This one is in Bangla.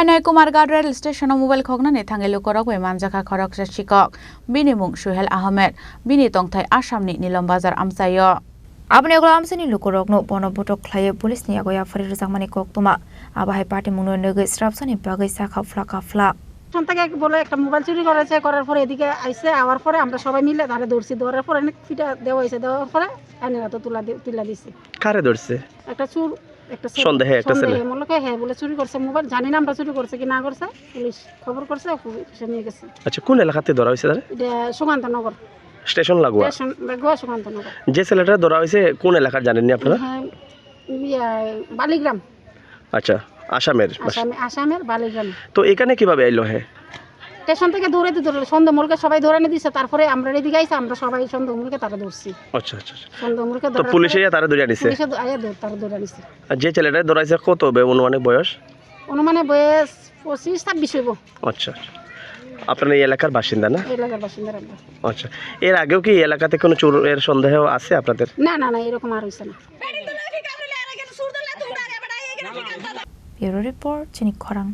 হাইনাই কুমারগাঁও রেল স্টেশনাव मबाइल खगनानै थाङै लुकरक बै मानजाखा खरक शिक्षक बिनि मुं सुहेल आहमेद बिनि तंथाय आसामनि नीलम बाजार आमसायो abni ogla amsini lukorok no bonoboto khlaye police ni agoya fari rjakmani koktoma abahay party mungno nege strapsani bagai sakha flakafla সন্তাকে বলে একটা মোবাইল চুরি করেছে করার পরে এদিকে আইছে আওয়ার পরে আমরা সবাই মিলে ধরে দৌড়ছি দৌড়ার পরে অনেক ফিটা দেওয়া হয়েছে দেওয়ার পরে আইনের হাতে তুলা দিছে কারে ধরছে একটা চুর একটা সন্দেহে একটা ছেলে মূলকে হ্যাঁ বলে চুরি করছে মোবাইল জানি না আমরা চুরি করছে কি না করছে পুলিশ খবর করছে পুলিশে নিয়ে গেছে আচ্ছা কোন এলাকাতে ধরা হয়েছে তারে এটা সুকান্তনগর স্টেশন লাগোয়া স্টেশন লাগোয়া সুকান্তনগর যে ছেলেটা ধরা হয়েছে কোন এলাকার জানেননি আপনারা হ্যাঁ বালিগ্রাম আচ্ছা আসামের আসামের বালিগ্রাম তো এখানে কিভাবে আইলো হে স্টেশন থেকে দৌড়ে সন্ধ্যমূলকে সবাই ধরে নিয়ে দিচ্ছে তারপরে আমরা এদিকে আইছি আমরা সবাই সন্ধ্যমূলকে তারা ধরছি আচ্ছা আচ্ছা সন্ধ্যমূলকে তো পুলিশে তারা ধরে নিছে পুলিশে আয়া তারা ধরে নিছে আর যে ছেলেটা ধরাইছে কত হবে অনুমানিক বয়স অনুমানে বয়স 25-26 হইব আচ্ছা আপনার এই এলাকার বাসিন্দা না এলাকার বাসিন্দা আমরা আচ্ছা এর আগেও কি এলাকাতে কোনো চোরের সন্দেহ আছে আপনাদের না না না এরকম আর হইছে না ব্যুরো রিপোর্ট চিনি খরাং।